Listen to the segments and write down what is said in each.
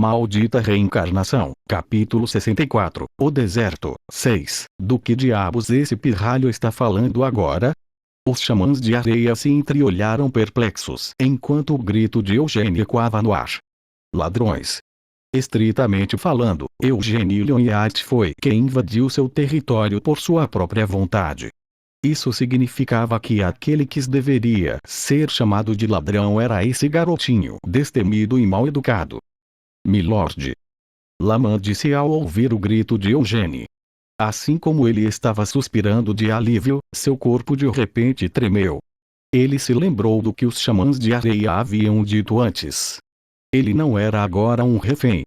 Maldita reencarnação. Capítulo 64. O deserto. 6. Do que diabos esse pirralho está falando agora? Os xamãs de areia se entreolharam perplexos enquanto o grito de Eugênio ecoava no ar. Ladrões. Estritamente falando, Eugênio Leonhardt foi quem invadiu seu território por sua própria vontade. Isso significava que aquele que deveria ser chamado de ladrão era esse garotinho destemido e mal educado. Milord. Laman disse ao ouvir o grito de Eugênio. Assim como ele estava suspirando de alívio, seu corpo de repente tremeu. Ele se lembrou do que os xamãs de areia haviam dito antes. Ele não era agora um refém.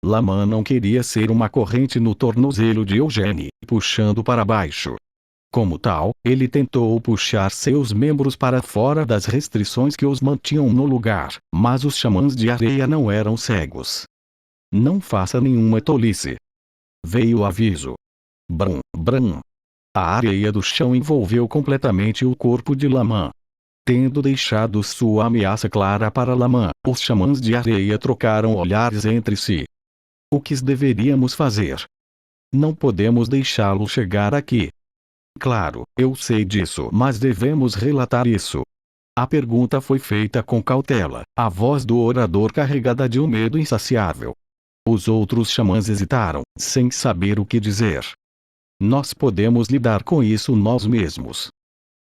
Laman não queria ser uma corrente no tornozelo de Eugênio, puxando para baixo. Como tal, ele tentou puxar seus membros para fora das restrições que os mantinham no lugar, mas os xamãs de areia não eram cegos. Não faça nenhuma tolice. Veio o aviso. Brum, brum. A areia do chão envolveu completamente o corpo de Laman. Tendo deixado sua ameaça clara para Laman, os xamãs de areia trocaram olhares entre si. O que deveríamos fazer? Não podemos deixá-lo chegar aqui. Claro, eu sei disso, mas devemos relatar isso. A pergunta foi feita com cautela, a voz do orador carregada de um medo insaciável. Os outros xamãs hesitaram, sem saber o que dizer. Nós podemos lidar com isso nós mesmos.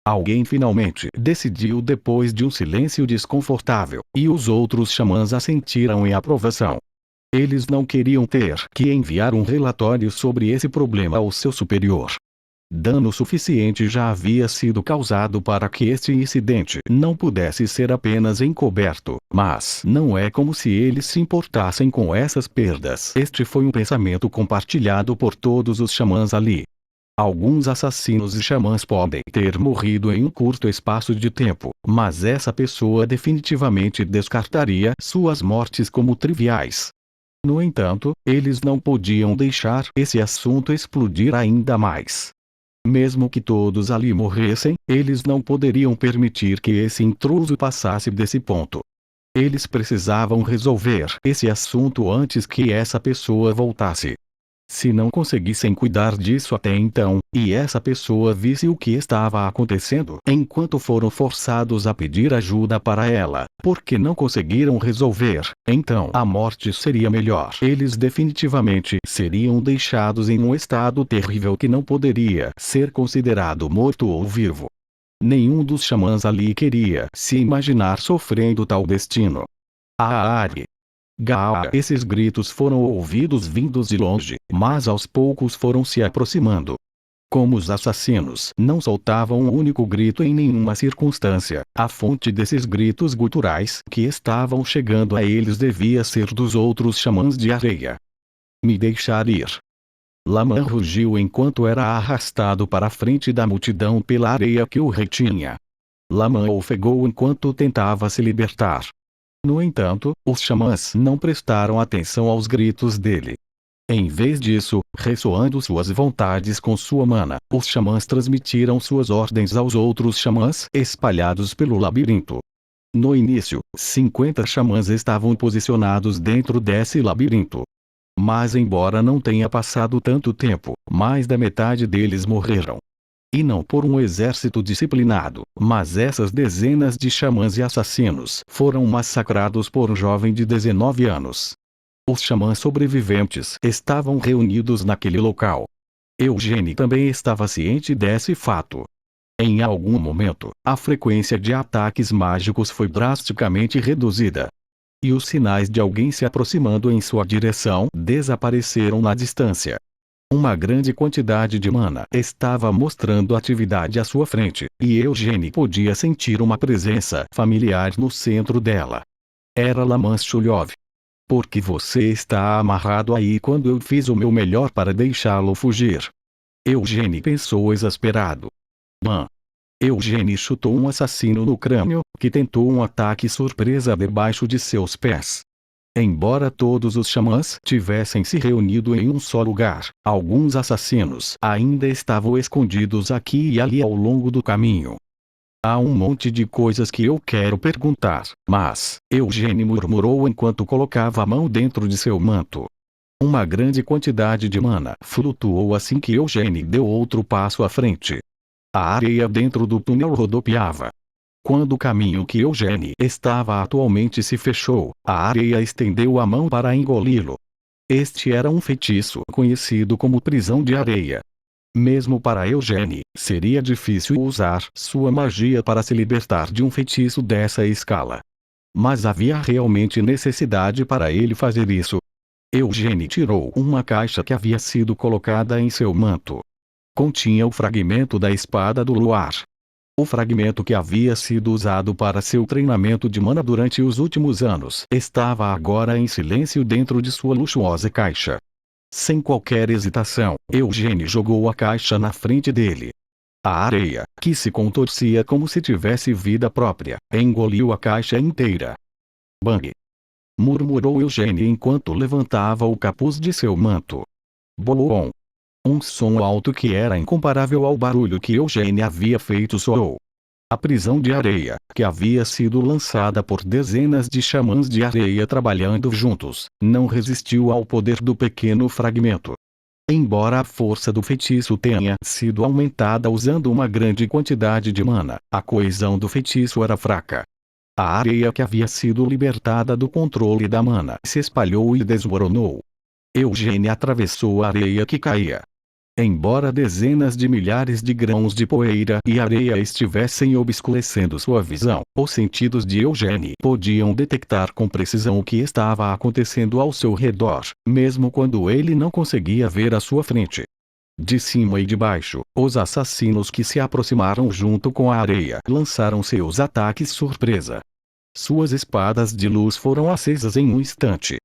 Alguém finalmente decidiu depois de um silêncio desconfortável, e os outros xamãs assentiram em aprovação. Eles não queriam ter que enviar um relatório sobre esse problema ao seu superior. Dano suficiente já havia sido causado para que este incidente não pudesse ser apenas encoberto, mas não é como se eles se importassem com essas perdas. Este foi um pensamento compartilhado por todos os xamãs ali. Alguns assassinos e xamãs podem ter morrido em um curto espaço de tempo, mas essa pessoa definitivamente descartaria suas mortes como triviais. No entanto, eles não podiam deixar esse assunto explodir ainda mais. Mesmo que todos ali morressem, eles não poderiam permitir que esse intruso passasse desse ponto. Eles precisavam resolver esse assunto antes que essa pessoa voltasse. Se não conseguissem cuidar disso até então, e essa pessoa visse o que estava acontecendo enquanto foram forçados a pedir ajuda para ela, porque não conseguiram resolver, então a morte seria melhor. Eles definitivamente seriam deixados em um estado terrível que não poderia ser considerado morto ou vivo. Nenhum dos xamãs ali queria se imaginar sofrendo tal destino. Aari. Gaal. Esses gritos foram ouvidos vindos de longe, mas aos poucos foram se aproximando. Como os assassinos não soltavam um único grito em nenhuma circunstância, a fonte desses gritos guturais que estavam chegando a eles devia ser dos outros xamãs de areia. Me deixar ir. Laman rugiu enquanto era arrastado para a frente da multidão pela areia que o retinha. Laman ofegou enquanto tentava se libertar. No entanto, os xamãs não prestaram atenção aos gritos dele. Em vez disso, ressoando suas vontades com sua mana, os xamãs transmitiram suas ordens aos outros xamãs espalhados pelo labirinto. No início, 50 xamãs estavam posicionados dentro desse labirinto. Mas embora não tenha passado tanto tempo, mais da metade deles morreram. E não por um exército disciplinado, mas essas dezenas de xamãs e assassinos foram massacrados por um jovem de 19 anos. Os xamãs sobreviventes estavam reunidos naquele local. Eugênio também estava ciente desse fato. Em algum momento, a frequência de ataques mágicos foi drasticamente reduzida. E os sinais de alguém se aproximando em sua direção desapareceram na distância. Uma grande quantidade de mana estava mostrando atividade à sua frente, e Eugênio podia sentir uma presença familiar no centro dela. Era Laman Chulyov. Por que você está amarrado aí quando eu fiz o meu melhor para deixá-lo fugir? Eugênio pensou exasperado. Eugênio chutou um assassino no crânio, que tentou um ataque surpresa debaixo de seus pés. Embora todos os xamãs tivessem se reunido em um só lugar, alguns assassinos ainda estavam escondidos aqui e ali ao longo do caminho. Há um monte de coisas que eu quero perguntar, mas, Eugênio murmurou enquanto colocava a mão dentro de seu manto. Uma grande quantidade de mana flutuou assim que Eugênio deu outro passo à frente. A areia dentro do túnel rodopiava. Quando o caminho que Eugênio estava atualmente se fechou, a areia estendeu a mão para engoli-lo. Este era um feitiço conhecido como prisão de areia. Mesmo para Eugênio, seria difícil usar sua magia para se libertar de um feitiço dessa escala. Mas havia realmente necessidade para ele fazer isso. Eugênio tirou uma caixa que havia sido colocada em seu manto. Continha o fragmento da espada do luar. O fragmento que havia sido usado para seu treinamento de mana durante os últimos anos estava agora em silêncio dentro de sua luxuosa caixa. Sem qualquer hesitação, Eugênio jogou a caixa na frente dele. A areia, que se contorcia como se tivesse vida própria, engoliu a caixa inteira. Bang! Murmurou Eugênio enquanto levantava o capuz de seu manto. Boom! Um som alto que era incomparável ao barulho que Eugênio havia feito soou. A prisão de areia, que havia sido lançada por dezenas de xamãs de areia trabalhando juntos, não resistiu ao poder do pequeno fragmento. Embora a força do feitiço tenha sido aumentada usando uma grande quantidade de mana, a coesão do feitiço era fraca. A areia que havia sido libertada do controle da mana se espalhou e desmoronou. Eugênio atravessou a areia que caía. Embora dezenas de milhares de grãos de poeira e areia estivessem obscurecendo sua visão, os sentidos de Eugênio podiam detectar com precisão o que estava acontecendo ao seu redor, mesmo quando ele não conseguia ver à sua frente. De cima e de baixo, os assassinos que se aproximaram junto com a areia lançaram seus ataques surpresa. Suas espadas de luz foram acesas em um instante.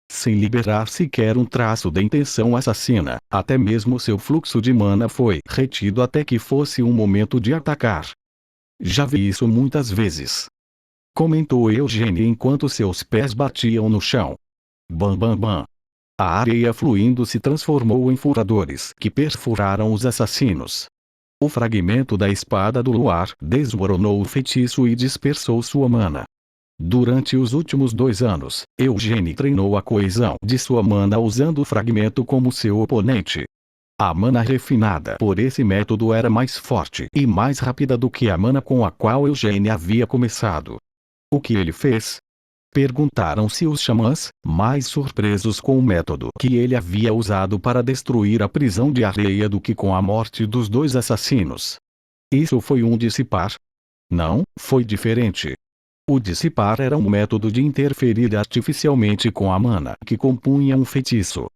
Sem liberar sequer um traço da intenção assassina, até mesmo seu fluxo de mana foi retido até que fosse um momento de atacar. Já vi isso muitas vezes. Comentou Eugênio enquanto seus pés batiam no chão. Bam bam bam. A areia fluindo se transformou em furadores que perfuraram os assassinos. O fragmento da espada do luar desmoronou o feitiço e dispersou sua mana. Durante os últimos 2 anos, Eugênio treinou a coesão de sua mana usando o fragmento como seu oponente. A mana refinada por esse método era mais forte e mais rápida do que a mana com a qual Eugênio havia começado. O que ele fez? Perguntaram-se os xamãs, mais surpresos com o método que ele havia usado para destruir a prisão de areia do que com a morte dos 2 assassinos. Isso foi um dissipar? Não, foi diferente. O dissipar era um método de interferir artificialmente com a mana que compunha um feitiço.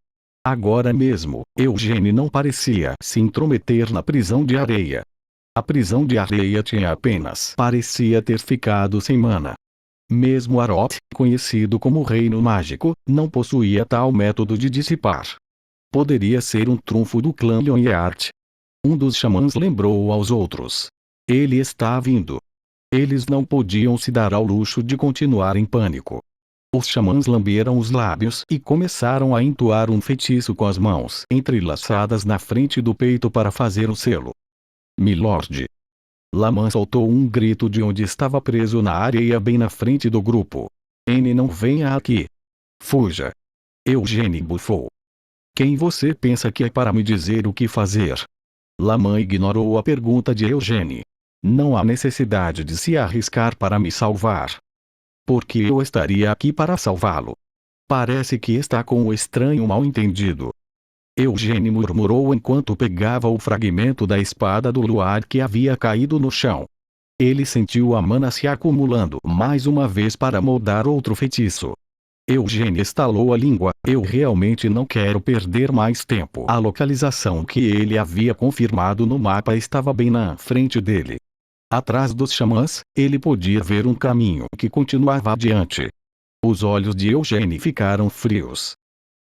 Agora mesmo, Eugênio não parecia se intrometer na prisão de areia. A prisão de areia tinha apenas parecia ter ficado sem mana. Mesmo Aroth, conhecido como Reino Mágico, não possuía tal método de dissipar. Poderia ser um trunfo do clã Lionheart. Um dos xamãs lembrou aos outros. Ele está vindo. Eles não podiam se dar ao luxo de continuar em pânico. Os xamãs lamberam os lábios e começaram a entoar um feitiço com as mãos entrelaçadas na frente do peito para fazer o selo. Milord! Laman soltou um grito de onde estava preso na areia bem na frente do grupo. N não venha aqui. Fuja! Eugênio bufou. Quem você pensa que é para me dizer o que fazer? Laman ignorou a pergunta de Eugênio. Não há necessidade de se arriscar para me salvar. Porque eu estaria aqui para salvá-lo. Parece que está com o estranho mal-entendido. Eugênio murmurou enquanto pegava o fragmento da espada do luar que havia caído no chão. Ele sentiu a mana se acumulando mais uma vez para moldar outro feitiço. Eugênio estalou a língua. Eu realmente não quero perder mais tempo. A localização que ele havia confirmado no mapa estava bem na frente dele. Atrás dos xamãs, ele podia ver um caminho que continuava adiante. Os olhos de Eugênio ficaram frios.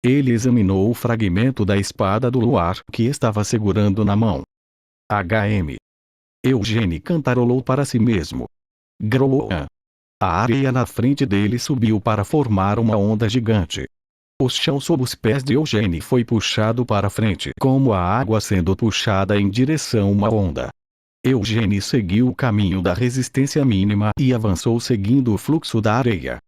Ele examinou o fragmento da espada do luar que estava segurando na mão. HM. Eugênio cantarolou para si mesmo. Groan. A areia na frente dele subiu para formar uma onda gigante. O chão sob os pés de Eugênio foi puxado para frente como a água sendo puxada em direção a uma onda. Eugênio seguiu o caminho da resistência mínima e avançou seguindo o fluxo da areia.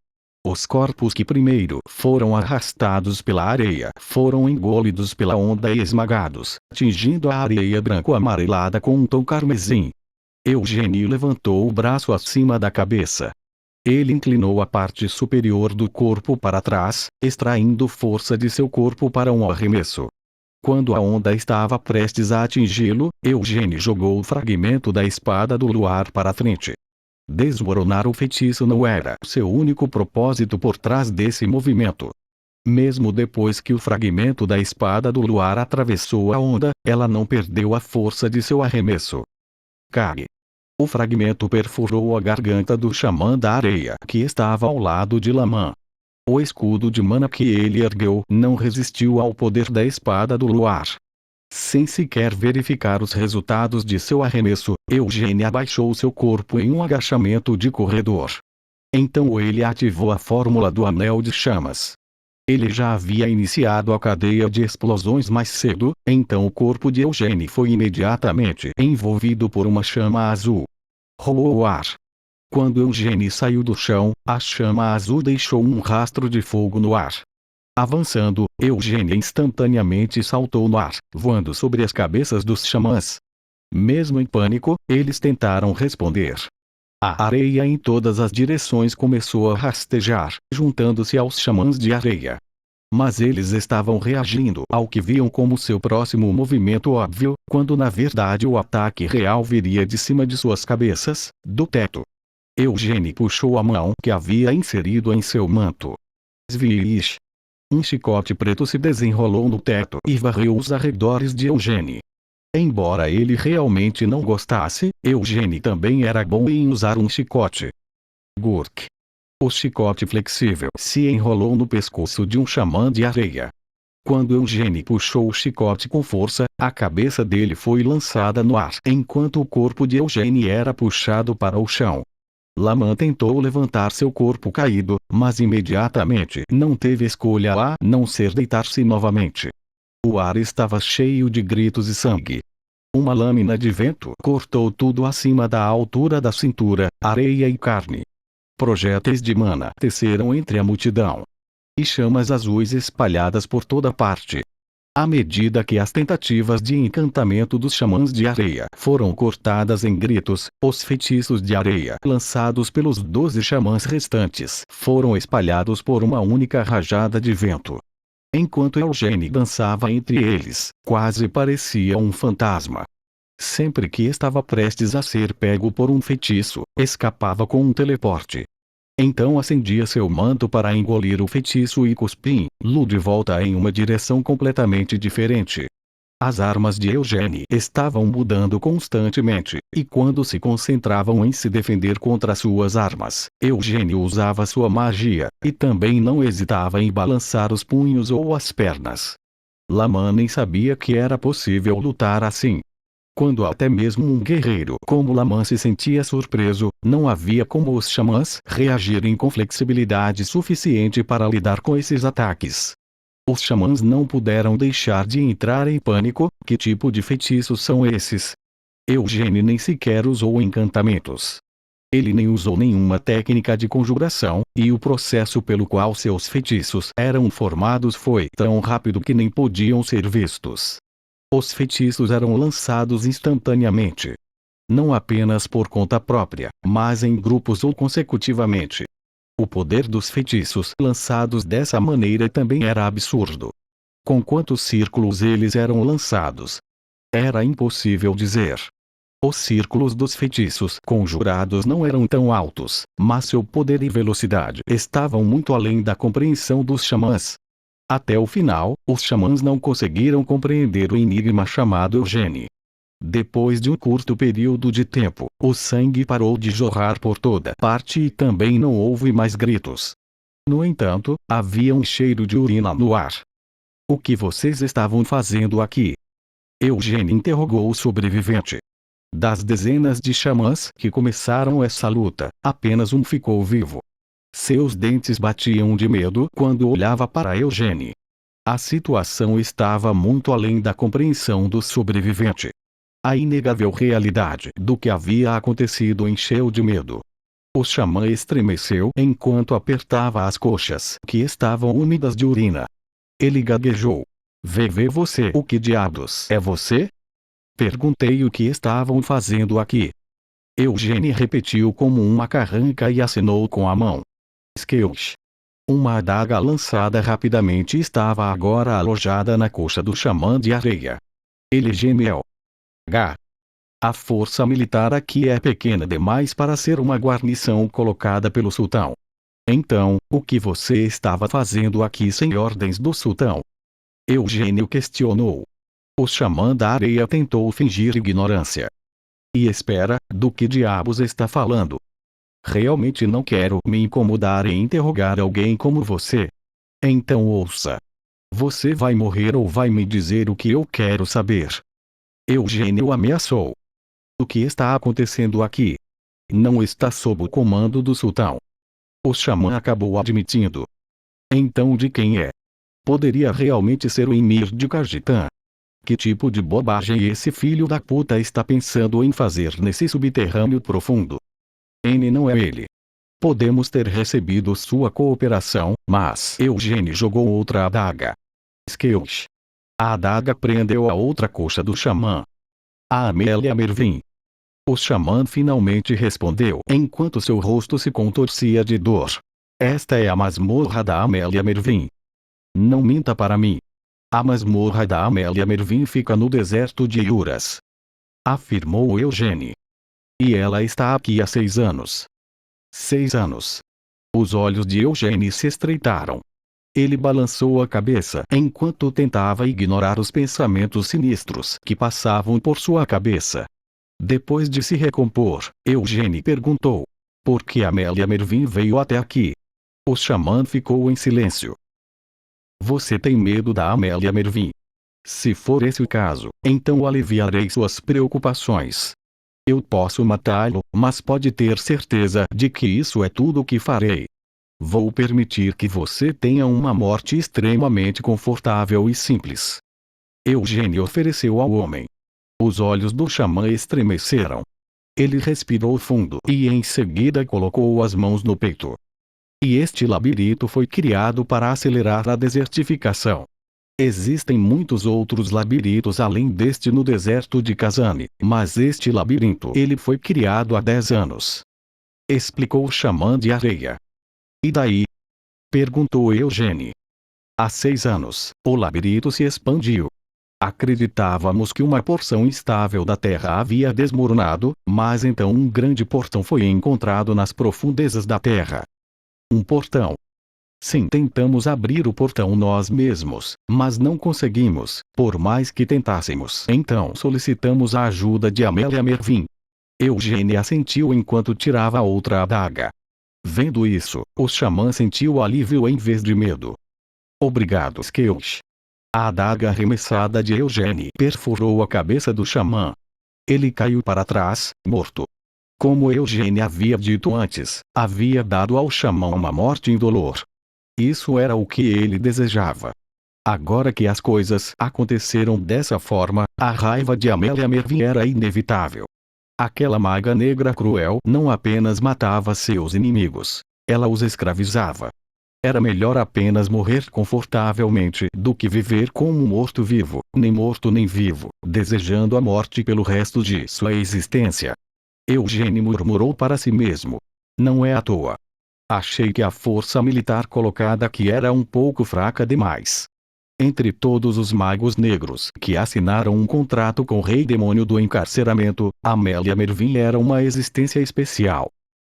Os corpos que primeiro foram arrastados pela areia foram engolidos pela onda e esmagados, tingindo a areia branco-amarelada com um tom carmesim. Eugênio levantou o braço acima da cabeça. Ele inclinou a parte superior do corpo para trás, extraindo força de seu corpo para um arremesso. Quando a onda estava prestes a atingi-lo, Eugênio jogou o fragmento da espada do luar para frente. Desmoronar o feitiço não era seu único propósito por trás desse movimento. Mesmo depois que o fragmento da espada do luar atravessou a onda, ela não perdeu a força de seu arremesso. Cague. O fragmento perfurou a garganta do xamã da areia que estava ao lado de Lamã. O escudo de mana que ele ergueu não resistiu ao poder da espada do luar. Sem sequer verificar os resultados de seu arremesso, Eugênio abaixou seu corpo em um agachamento de corredor. Então ele ativou a fórmula do anel de chamas. Ele já havia iniciado a cadeia de explosões mais cedo, então o corpo de Eugênio foi imediatamente envolvido por uma chama azul. Rolou o ar. Quando Eugênio saiu do chão, a chama azul deixou um rastro de fogo no ar. Avançando, Eugênio instantaneamente saltou no ar, voando sobre as cabeças dos xamãs. Mesmo em pânico, eles tentaram responder. A areia em todas as direções começou a rastejar, juntando-se aos xamãs de areia. Mas eles estavam reagindo ao que viam como seu próximo movimento óbvio, quando na verdade o ataque real viria de cima de suas cabeças, do teto. Eugênio puxou a mão que havia inserido em seu manto. Svish! Um chicote preto se desenrolou no teto e varreu os arredores de Eugênio. Embora ele realmente não gostasse, Eugênio também era bom em usar um chicote. Gurk. O chicote flexível se enrolou no pescoço de um xamã de areia. Quando Eugênio puxou o chicote com força, a cabeça dele foi lançada no ar enquanto o corpo de Eugênio era puxado para o chão. Lamã tentou levantar seu corpo caído, mas imediatamente não teve escolha a não ser deitar-se novamente. O ar estava cheio de gritos e sangue. Uma lâmina de vento cortou tudo acima da altura da cintura, areia e carne. Projéteis de mana teceram entre a multidão. E chamas azuis espalhadas por toda parte. À medida que as tentativas de encantamento dos xamãs de areia foram cortadas em gritos, os feitiços de areia lançados pelos 12 xamãs restantes foram espalhados por uma única rajada de vento. Enquanto Eugênio dançava entre eles, quase parecia um fantasma. Sempre que estava prestes a ser pego por um feitiço, escapava com um teleporte. Então acendia seu manto para engolir o feitiço e cuspir-lo de volta em uma direção completamente diferente. As armas de Eugênio estavam mudando constantemente, e quando se concentravam em se defender contra suas armas, Eugênio usava sua magia, e também não hesitava em balançar os punhos ou as pernas. Lamã nem sabia que era possível lutar assim. Quando até mesmo um guerreiro como Lamã se sentia surpreso, não havia como os xamãs reagirem com flexibilidade suficiente para lidar com esses ataques. Os xamãs não puderam deixar de entrar em pânico. Que tipo de feitiços são esses? Eugênio nem sequer usou encantamentos. Ele nem usou nenhuma técnica de conjuração, e o processo pelo qual seus feitiços eram formados foi tão rápido que nem podiam ser vistos. Os feitiços eram lançados instantaneamente. Não apenas por conta própria, mas em grupos ou consecutivamente. O poder dos feitiços lançados dessa maneira também era absurdo. Com quantos círculos eles eram lançados? Era impossível dizer. Os círculos dos feitiços conjurados não eram tão altos, mas seu poder e velocidade estavam muito além da compreensão dos xamãs. Até o final, os xamãs não conseguiram compreender o enigma chamado Eugênio. Depois de um curto período de tempo, o sangue parou de jorrar por toda parte e também não houve mais gritos. No entanto, havia um cheiro de urina no ar. O que vocês estavam fazendo aqui? Eugênio interrogou o sobrevivente. Das dezenas de xamãs que começaram essa luta, apenas um ficou vivo. Seus dentes batiam de medo quando olhava para Eugênio. A situação estava muito além da compreensão do sobrevivente. A inegável realidade do que havia acontecido encheu de medo. O xamã estremeceu enquanto apertava as coxas que estavam úmidas de urina. Ele gaguejou. Vê você. O que diabos é você? Perguntei o que estavam fazendo aqui. Eugênie repetiu como uma carranca e acenou com a mão. Skeuch. Uma adaga lançada rapidamente estava agora alojada na coxa do xamã de areia. Ele gemeu. A força militar aqui é pequena demais para ser uma guarnição colocada pelo sultão. Então, o que você estava fazendo aqui sem ordens do sultão? Eugênio questionou. O xamã da areia tentou fingir ignorância. E espera, do que diabos está falando? Realmente não quero me incomodar em interrogar alguém como você. Então ouça. Você vai morrer ou vai me dizer o que eu quero saber? Eugênio ameaçou. O que está acontecendo aqui? Não está sob o comando do sultão. O xamã acabou admitindo. Então de quem é? Poderia realmente ser o emir de Khajitan. Que tipo de bobagem esse filho da puta está pensando em fazer nesse subterrâneo profundo? N não é ele. Podemos ter recebido sua cooperação, mas Eugênio jogou outra adaga. Skeuch. A adaga prendeu a outra coxa do xamã. A Amélia Mervin. O xamã finalmente respondeu enquanto seu rosto se contorcia de dor. Esta é a masmorra da Amélia Mervin. Não minta para mim. A masmorra da Amélia Mervin fica no deserto de Iuras. Afirmou Eugênie. E ela está aqui há 6 anos. 6 anos. Os olhos de Eugênie se estreitaram. Ele balançou a cabeça enquanto tentava ignorar os pensamentos sinistros que passavam por sua cabeça. Depois de se recompor, Eugênie perguntou. Por que Amélia Mervin veio até aqui? O xamã ficou em silêncio. Você tem medo da Amélia Mervin? Se for esse o caso, então aliviarei suas preocupações. Eu posso matá-lo, mas pode ter certeza de que isso é tudo o que farei. Vou permitir que você tenha uma morte extremamente confortável e simples. Eugênio ofereceu ao homem. Os olhos do xamã estremeceram. Ele respirou fundo e em seguida colocou as mãos no peito. E este labirinto foi criado para acelerar a desertificação. Existem muitos outros labirintos além deste no deserto de Kazane, mas este labirinto ele foi criado há 10 anos. Explicou o xamã de areia. E daí? Perguntou Eugênie. Há 6 anos, o labirinto se expandiu. Acreditávamos que uma porção instável da Terra havia desmoronado, mas então um grande portão foi encontrado nas profundezas da Terra. Um portão. Sim, tentamos abrir o portão nós mesmos, mas não conseguimos, por mais que tentássemos. Então solicitamos a ajuda de Amélia Mervin. Eugênie assentiu enquanto tirava outra adaga. Vendo isso, o xamã sentiu alívio em vez de medo. Obrigado, Skeuch. A adaga arremessada de Eugênie perfurou a cabeça do xamã. Ele caiu para trás, morto. Como Eugênie havia dito antes, havia dado ao xamã uma morte indolor. Isso era o que ele desejava. Agora que as coisas aconteceram dessa forma, a raiva de Amélia Mervin era inevitável. Aquela maga negra cruel não apenas matava seus inimigos, ela os escravizava. Era melhor apenas morrer confortavelmente do que viver como um morto-vivo, nem morto nem vivo, desejando a morte pelo resto de sua existência. Eugênio murmurou para si mesmo. Não é à toa. Achei que a força militar colocada aqui era um pouco fraca demais. Entre todos os magos negros que assinaram um contrato com o Rei Demônio do Encarceramento, Amélia Mervin era uma existência especial.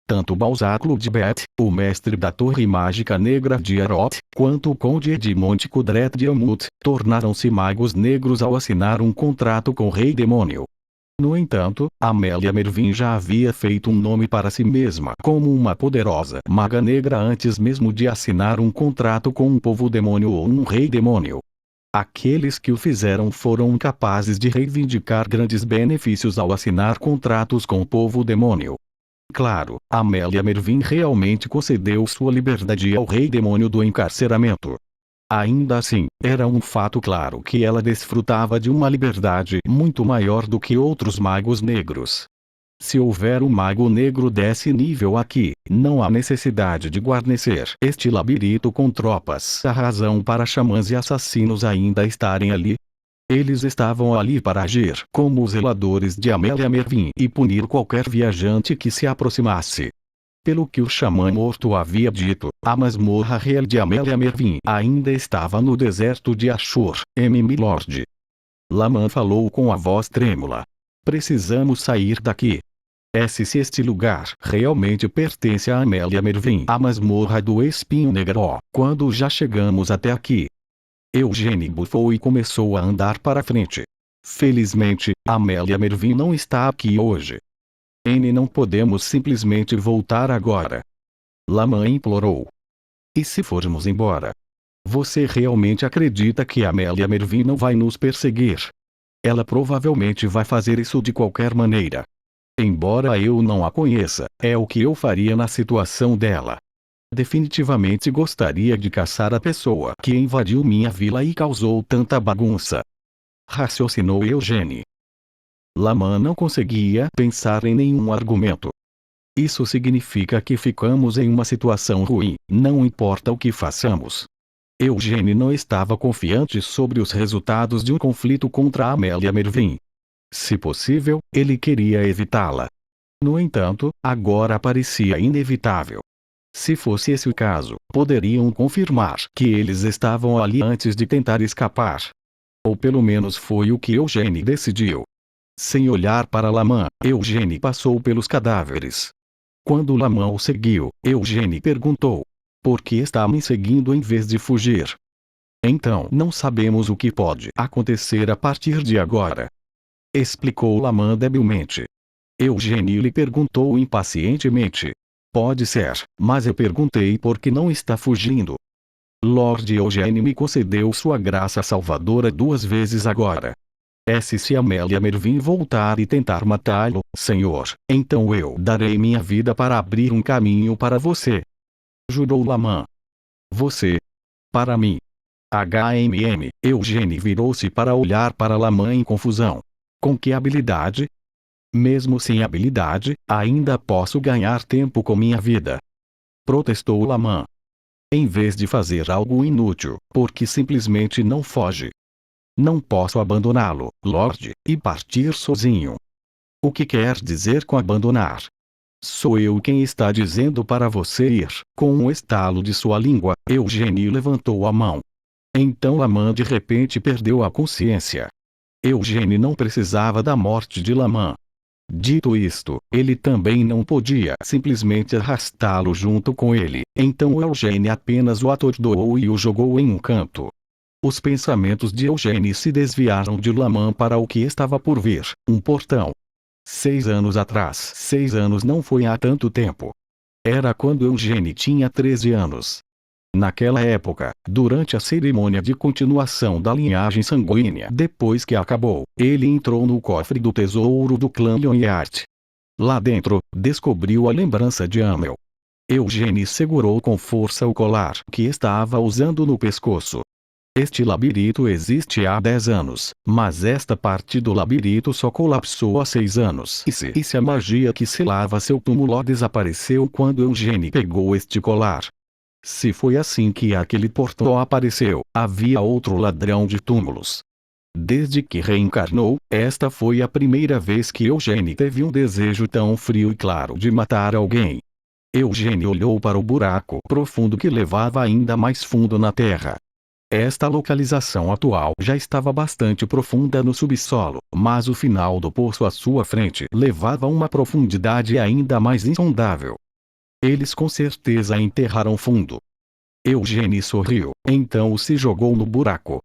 Tanto Balzaclo de Bet, o mestre da Torre Mágica Negra de Arot, quanto o Conde Edmond Kudret de Amut, tornaram-se magos negros ao assinar um contrato com o Rei Demônio. No entanto, Amélia Mervin já havia feito um nome para si mesma como uma poderosa maga negra antes mesmo de assinar um contrato com um povo demônio ou um rei demônio. Aqueles que o fizeram foram incapazes de reivindicar grandes benefícios ao assinar contratos com o povo demônio. Claro, Amélia Mervin realmente concedeu sua liberdade ao rei demônio do encarceramento. Ainda assim, era um fato claro que ela desfrutava de uma liberdade muito maior do que outros magos negros. Se houver um mago negro desse nível aqui, não há necessidade de guarnecer este labirinto com tropas. A razão para xamãs e assassinos ainda estarem ali? Eles estavam ali para agir como os zeladores de Amélia Mervyn e punir qualquer viajante que se aproximasse. Pelo que o xamã morto havia dito, a masmorra real de Amélia Mervyn ainda estava no deserto de Ashur, Milord. Laman falou com a voz trêmula. Precisamos sair daqui. Se este lugar realmente pertence a Amélia Mervyn, a masmorra do Espinho Negro, quando já chegamos até aqui? Eugênie bufou e começou a andar para frente. Felizmente, Amélia Mervyn não está aqui hoje. Não podemos simplesmente voltar agora. Laman implorou. E se formos embora? Você realmente acredita que Amélia Mervyn não vai nos perseguir? Ela provavelmente vai fazer isso de qualquer maneira. Embora eu não a conheça, é o que eu faria na situação dela. Definitivamente gostaria de caçar a pessoa que invadiu minha vila e causou tanta bagunça. Raciocinou Eugênie. Laman não conseguia pensar em nenhum argumento. Isso significa que ficamos em uma situação ruim, não importa o que façamos. Eugênie não estava confiante sobre os resultados de um conflito contra Amélia Mervyn. Se possível, ele queria evitá-la. No entanto, agora parecia inevitável. Se fosse esse o caso, poderiam confirmar que eles estavam ali antes de tentar escapar. Ou pelo menos foi o que Eugênie decidiu. Sem olhar para Laman, Eugênie passou pelos cadáveres. Quando Laman o seguiu, Eugênie perguntou: por que está me seguindo em vez de fugir? Então não sabemos o que pode acontecer a partir de agora. Explicou Laman debilmente. Eugênie lhe perguntou impacientemente. Pode ser, mas eu perguntei por que não está fugindo. Lord Eugênie me concedeu sua graça salvadora 2 vezes agora. Se Amélia Mervyn voltar e tentar matá-lo, senhor, então eu darei minha vida para abrir um caminho para você. Jurou Laman. Você? Para mim? Eugênie virou-se para olhar para Laman em confusão. Com que habilidade? Mesmo sem habilidade, ainda posso ganhar tempo com minha vida. Protestou Laman. Em vez de fazer algo inútil, porque simplesmente não foge. Não posso abandoná-lo, Lorde, e partir sozinho. O que quer dizer com abandonar? Sou eu quem está dizendo para você ir. Com um estalo de sua língua, Eugênie levantou a mão. Então Laman de repente perdeu a consciência. Eugênie não precisava da morte de Laman. Dito isto, ele também não podia simplesmente arrastá-lo junto com ele, então Eugênie apenas o atordoou e o jogou em um canto. Os pensamentos de Eugênie se desviaram de Laman para o que estava por vir, um portão. 6 anos atrás. 6 anos não foi há tanto tempo. Era quando Eugênie tinha 13 anos. Naquela época, durante a cerimônia de continuação da linhagem sanguínea depois que acabou, ele entrou no cofre do tesouro do clã Lyonheart. Lá dentro, descobriu a lembrança de Amel. Eugênie segurou com força o colar que estava usando no pescoço. Este labirinto existe há 10 anos, mas esta parte do labirinto só colapsou há 6 anos. E se a magia que selava seu túmulo desapareceu quando Eugênie pegou este colar? Se foi assim que aquele portão apareceu, havia outro ladrão de túmulos. Desde que reencarnou, esta foi a primeira vez que Eugênie teve um desejo tão frio e claro de matar alguém. Eugênie olhou para o buraco profundo que levava ainda mais fundo na terra. Esta localização atual já estava bastante profunda no subsolo, mas o final do poço à sua frente levava a uma profundidade ainda mais insondável. Eles com certeza enterraram fundo. Eugênie sorriu, então se jogou no buraco.